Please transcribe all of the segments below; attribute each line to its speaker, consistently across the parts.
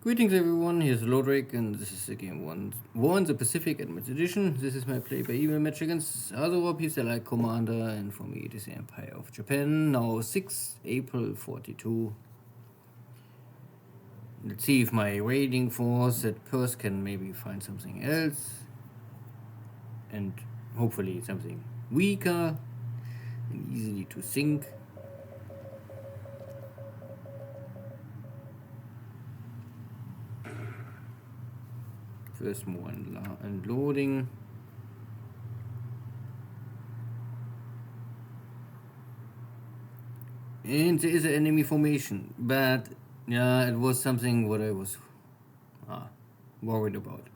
Speaker 1: Greetings everyone, here's Lodrik and this is the game War in the Pacific Advanced Edition. This is my play by email match against AsuRob. He's the Allied Commander and for me it is the Empire of Japan. Now 6 April 42. Let's see if my raiding force at Perth can maybe find something else. And hopefully something weaker and easily to sink. First more unloading. And there is an enemy formation, but yeah, it was something what I was worried about.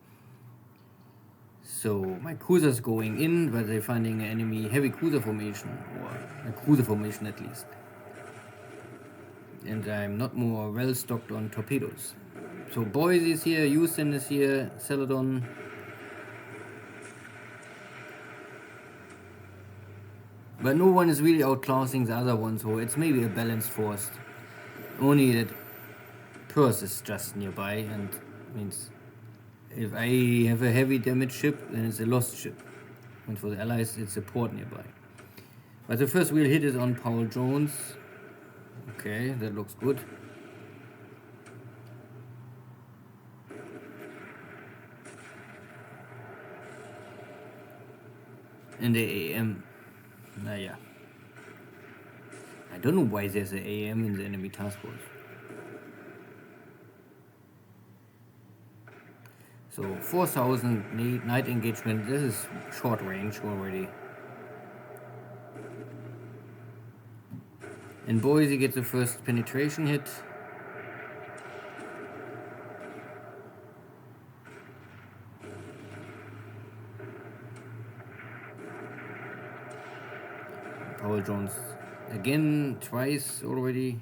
Speaker 1: So my cruisers going in, but they're finding an enemy heavy cruiser formation, or a cruiser formation at least. And I'm not more well stocked on torpedoes. So Boise is here, Houston is here, Celadon. But no one is really outclassing the other one, so it's maybe a balanced force. Only that Perth is just nearby, and means if I have a heavy damage ship, then it's a lost ship. And for the Allies, it's a port nearby. But the first real hit is on Paul Jones. Okay, that looks good. And the AM. Naja. I don't know why there's an AM in the enemy task force. So 4,000 night engagement. This is short range already. And Boise gets the first penetration hit. Paul Jones again twice already.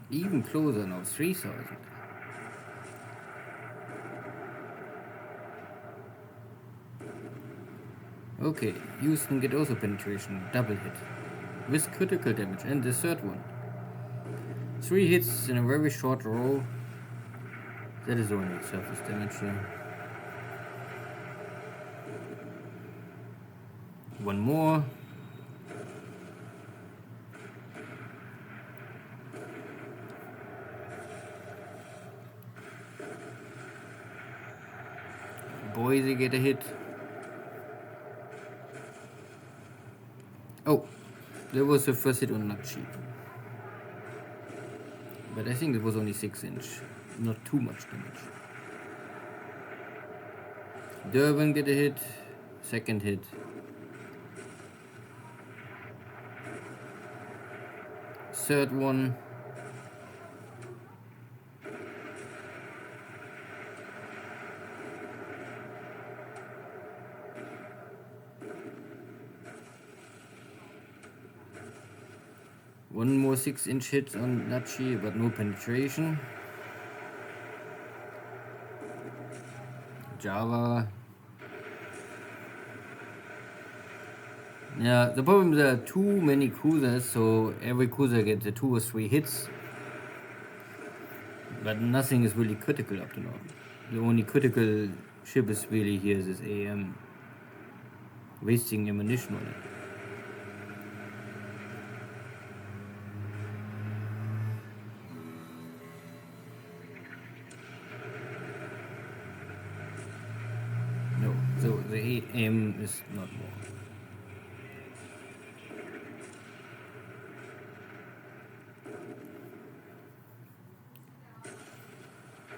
Speaker 1: Even closer now, 3,000. Okay, Houston get also penetration, double hit. With critical damage, and the third one. 3 hits in a very short row. That is only surface damage here. One more. Boise get a hit. Oh, there was the first hit on Nachi. But I think it was only 6-inch, not too much damage. Durban get a hit, second hit. Third one. One more 6-inch hit on Nachi, but no penetration. Java. Yeah, the problem is there are too many cruisers, so every cruiser gets 2 or 3 hits. But nothing is really critical up to now. The only critical ship is really here this AM. Wasting ammunition on it. No, so the AM is not more.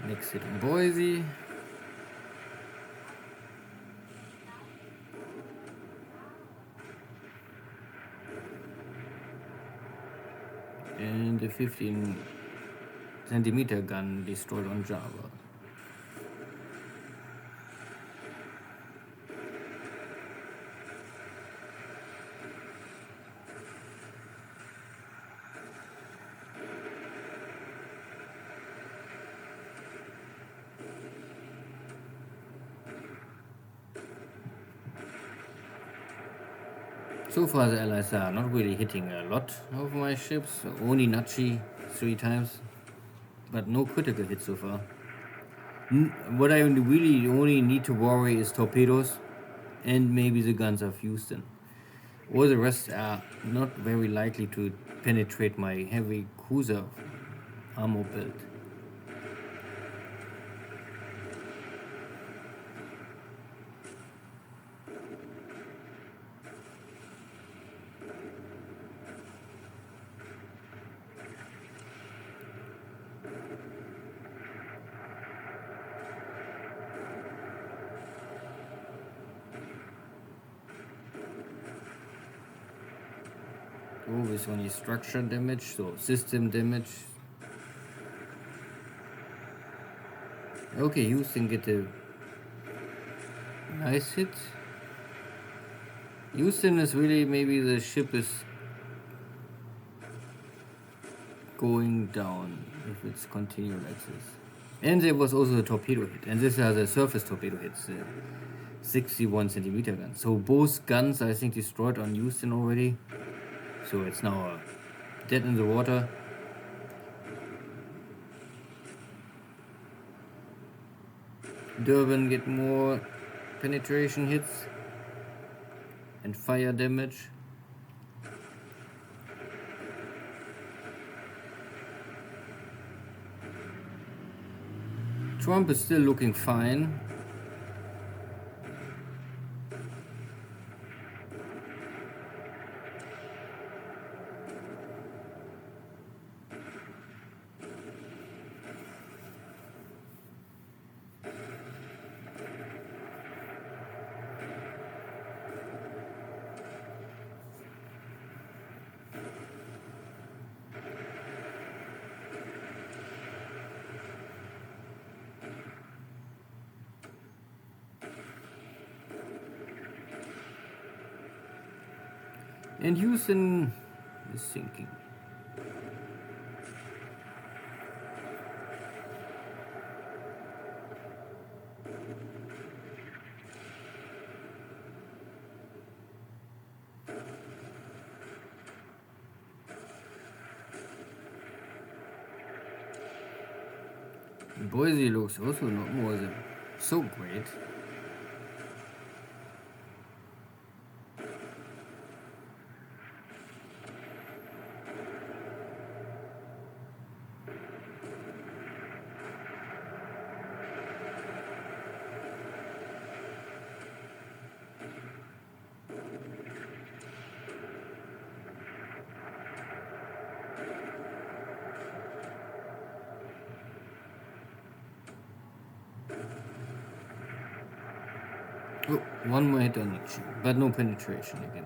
Speaker 1: Next hit on Boise. And the 15-centimeter gun destroyed on Java. So far the allies are not really hitting a lot of my ships, only Nachi 3 times, but no critical hits so far. What I really only need to worry is torpedoes and maybe the guns of Houston. All the rest are not very likely to penetrate my heavy cruiser armor build. Always only structure damage, so system damage. Okay, Houston get a nice hit. Houston is really, maybe the ship is going down if it's continuing like this. And there was also a torpedo hit, and this has a surface torpedo hit, 61 centimeter gun. So both guns I think destroyed on Houston already. So it's now dead in the water. Durban get more penetration hits and fire damage. Trump is still looking fine. And Houston is sinking. Boise looks also not more than so great. Oh, one more hit on each, but no penetration again.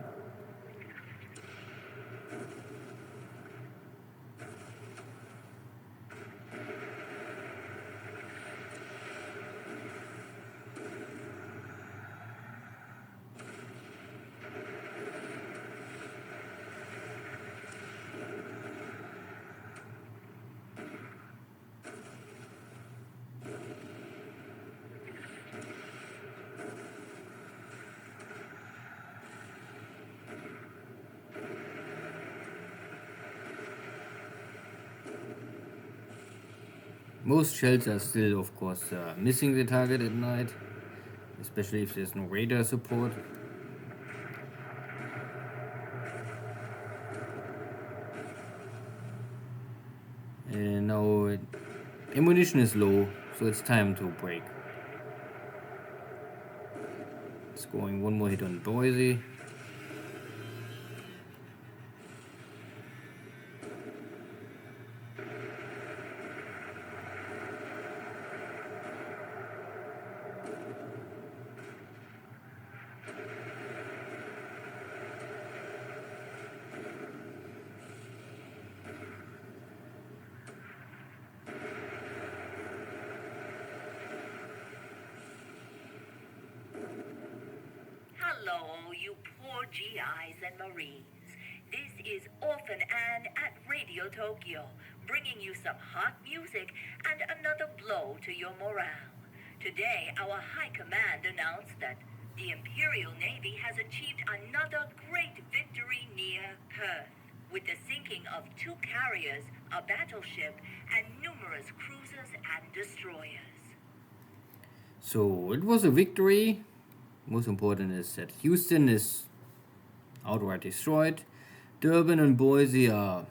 Speaker 1: Most shells are still, of course, missing the target at night, especially if there's no radar support. And now ammunition is low, so it's time to break. Scoring one more hit on Boise.
Speaker 2: Hello, you poor GIs and Marines. This is Orphan Ann at Radio Tokyo, bringing you some hot music and another blow to your morale. Today, our High Command announced that The Imperial Navy has achieved another great victory near Perth, with the sinking of 2 carriers, a battleship, and numerous cruisers and destroyers.
Speaker 1: So it was a victory. Most important is that Houston is outright destroyed. Durban and Boise are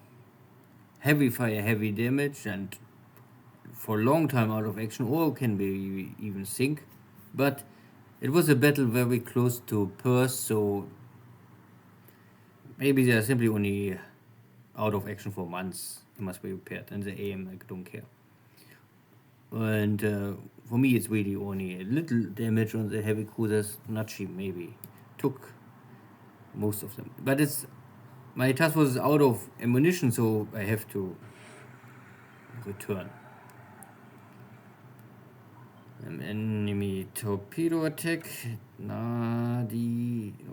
Speaker 1: heavy fire, heavy damage, and for a long time out of action, or can be even sink. But it was a battle very close to Perth, so maybe they are simply only out of action for months. They must be repaired, and the AM, I don't care. And for me, it's really only a little damage on the heavy cruisers. Nachi maybe took most of them, but my task was out of ammunition, so I have to return. Enemy torpedo attack. No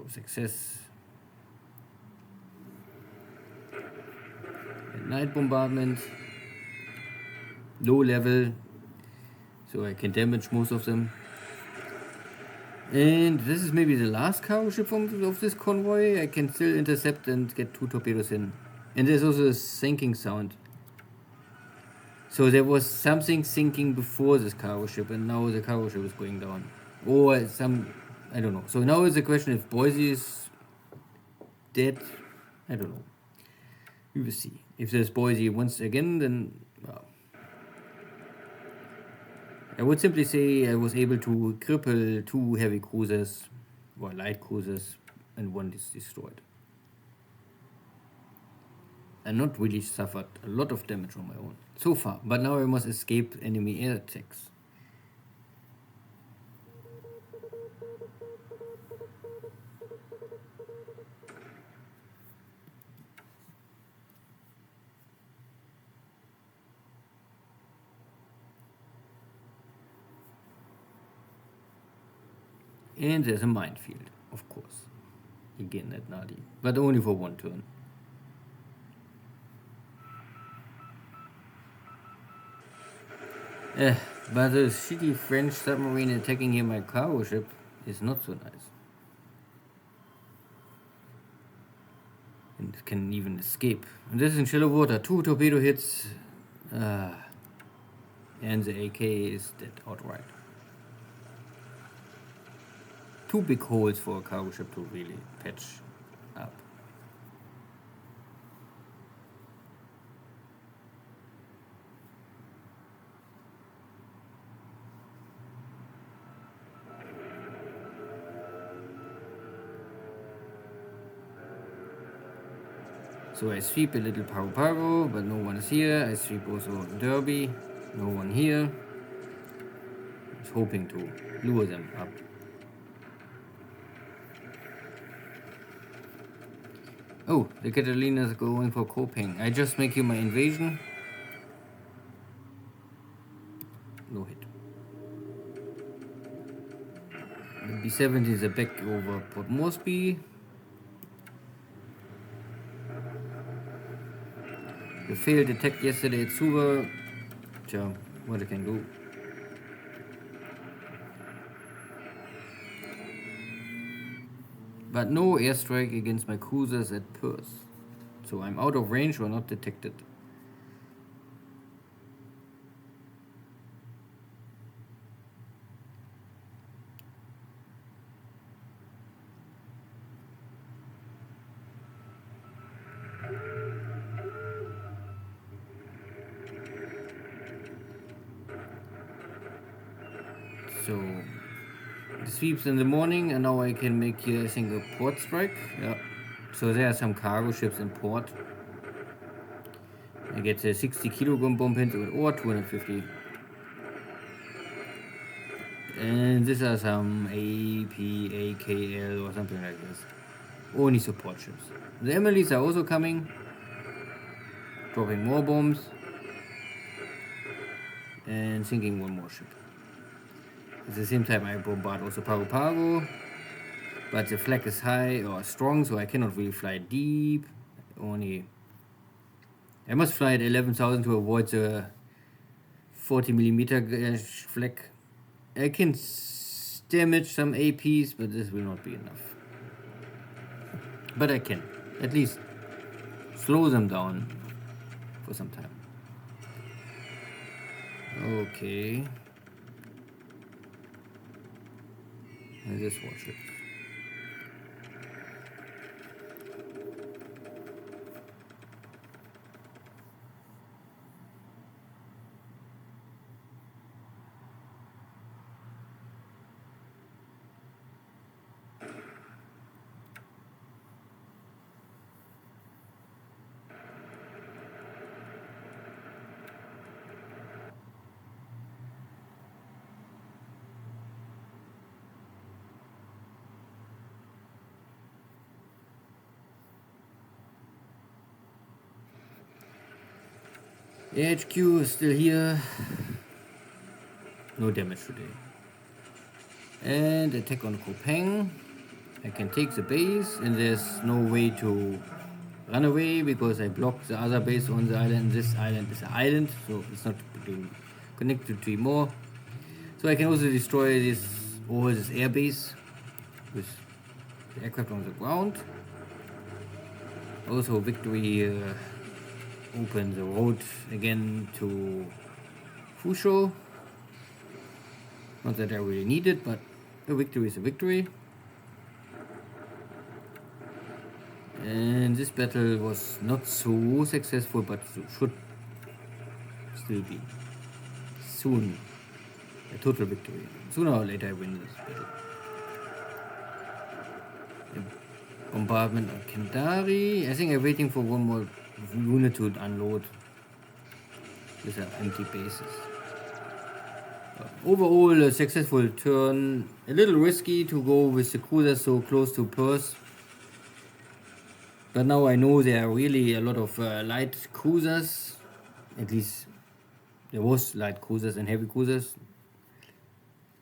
Speaker 1: success. Night bombardment. Low level, so I can damage most of them. And this is maybe the last cargo ship of this convoy. I can still intercept and get 2 torpedoes in. And there's also a sinking sound. So there was something sinking before this cargo ship, and now the cargo ship is going down. Or I don't know. So now it's a question if Boise is dead. I don't know. We will see. If there's Boise once again, then well, I would simply say I was able to cripple 2 heavy cruisers, or light cruisers, and 1 is destroyed. I not really suffered a lot of damage on my own so far, but now I must escape enemy air attacks. And there's a minefield, of course. Again at Nadi, but only for 1 turn. But the shitty French submarine attacking here my cargo ship is not so nice. And it can even escape. And this is in shallow water. 2 torpedo hits. And the AK is dead outright. 2 big holes for a cargo ship to really patch up. So I sweep a little Pago, but no one is here. I sweep also Derby, no one here. I was hoping to lure them up. Oh, the Catalina's going for coping. I just make you my invasion. No hit. The B-70 is back over Port Moresby. The failed attack yesterday at Suva. Tja, what I can do. But no airstrike against my cruisers at Perth. So I'm out of range or not detected. So the sweeps in the morning, and now I can make here, I think, a port strike. Yeah. So there are some cargo ships in port. I get a 60 kilogram bomb into it, or 250. And these are some APAKL or something like this. Only support ships. The Emilys are also coming, dropping more bombs, and sinking 1 more ship. At the same time, I bombard also Pago, but the flag is high or strong, so I cannot really fly deep. I must fly at 11,000 to avoid the 40mm flag. I can damage, some APs, but this will not be enough. But I can at least slow them down for some time. Okay. I just watch it. HQ is still here. No damage today. And attack on Kopeng. I can take the base, and there's no way to run away because I blocked the other base on the island. This island is an island, so it's not connected to more. So I can also destroy this air base with the aircraft on the ground. Also, victory open the road again to Fusho. Not that I really need it, but a victory is a victory. And this battle was not so successful, but should still be soon a total victory. Sooner or later I win this battle. A bombardment on Kendari. I think I'm waiting for one more unit to unload. These are empty bases. Overall, a successful turn. A little risky to go with the cruiser so close to Perth. But now I know there are really a lot of light cruisers. At least there was light cruisers and heavy cruisers.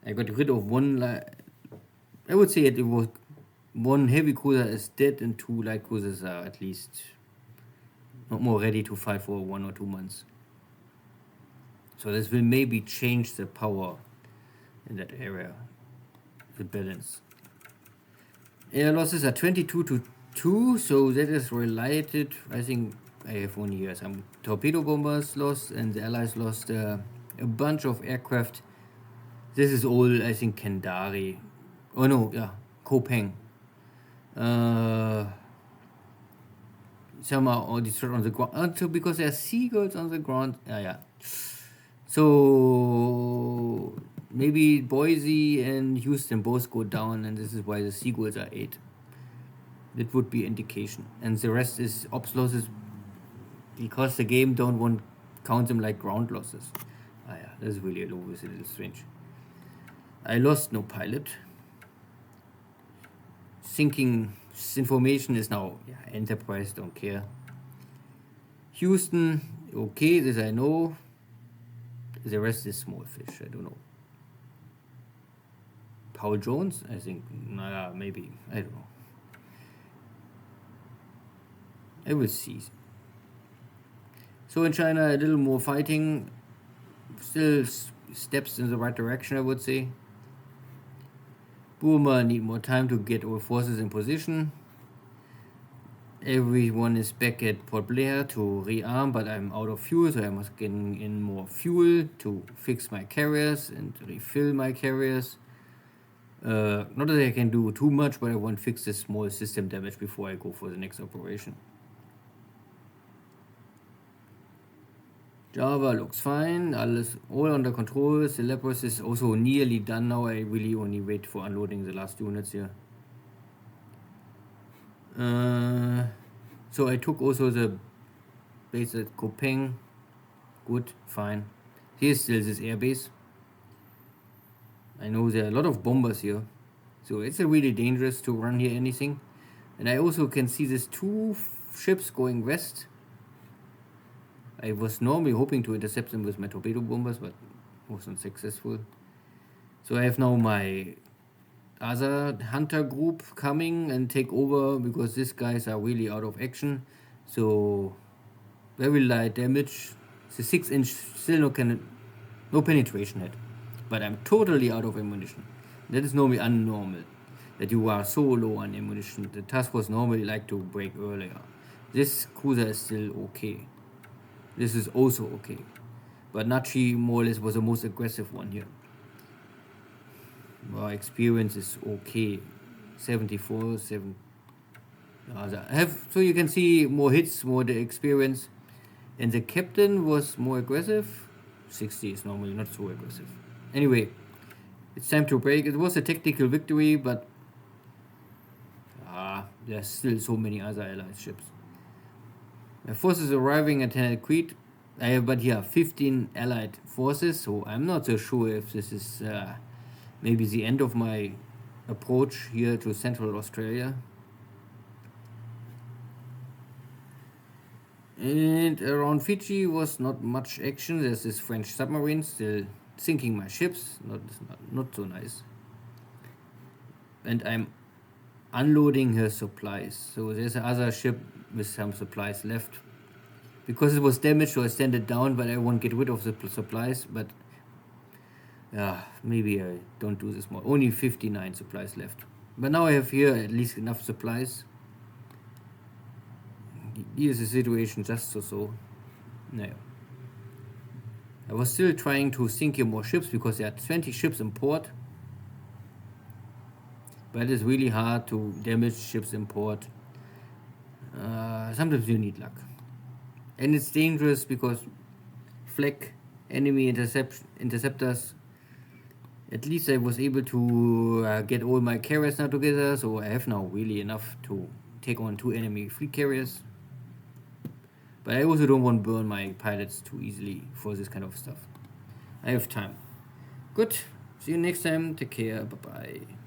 Speaker 1: I got rid of one I would say it was one heavy cruiser is dead and 2 light cruisers are at least not more ready to fight for 1 or 2 months. So this will maybe change the power in that area, the balance. Air losses are 22 to 2, so that is related. I think I have only here some torpedo bombers lost, and the Allies lost a bunch of aircraft. This is all, I think, Kendari. Oh no, yeah, Kopeng. Some are all destroyed on the ground. So because there are seagulls on the ground. Yeah. So maybe Boise and Houston both go down, and this is why the seagulls are 8. That would be indication. And the rest is ops losses because the game don't want count them like ground losses. Yeah, that's really low. It's a little strange. I lost no pilot. Sinking information is now Enterprise, don't care. Houston, okay, this I know. The rest is small fish, I don't know. Paul Jones, I think, maybe, I don't know. I will see. So in China, a little more fighting, still steps in the right direction, I would say. Burma need more time to get all forces in position. Everyone is back at Port Blair to rearm, but I'm out of fuel, so I must get in more fuel to fix my carriers and refill my carriers. Not that I can do too much, but I want to fix this small system damage before I go for the next operation. Java looks fine, all under control. Celebros is also nearly done now. I really only wait for unloading the last units here. So I took also the base at Kopeng. Good, fine. Here's still this airbase. I know there are a lot of bombers here, so it's really dangerous to run here anything. And I also can see these 2 ships going west. I was normally hoping to intercept them with my torpedo bombers, but wasn't successful. So I have now my other hunter group coming and take over because these guys are really out of action. So very light damage. The 6-inch still no penetration hit, but I'm totally out of ammunition. That is normally unnormal, that you are so low on ammunition. The task force normally like to break earlier. This cruiser is still okay. This is also okay. But Nachi more or less was the most aggressive one here. Well, experience is okay. 74, 7. So you can see more hits, more the experience. And the captain was more aggressive. 60 is normally not so aggressive. Anyway, it's time to break. It was a technical victory, but there's still so many other allied ships. My forces arriving at Crete. I have but here 15 allied forces, so I'm not so sure if this is maybe the end of my approach here to Central Australia. And around Fiji was not much action. There's this French submarine still sinking my ships. Not so nice. And I'm unloading her supplies. So there's another ship with some supplies left. Because it was damaged, so I send it down, but I won't get rid of the supplies. But maybe I don't do this more. Only 59 supplies left. But now I have here at least enough supplies. Here's the situation just so. No. I was still trying to sink here more ships because there are 20 ships in port. But it's really hard to damage ships in port. Sometimes you need luck. And it's dangerous because flak enemy interceptors. At least I was able to get all my carriers now together, so I have now really enough to take on 2 enemy fleet carriers. But I also don't want to burn my pilots too easily for this kind of stuff. I have time. Good. See you next time. Take care. Bye-bye.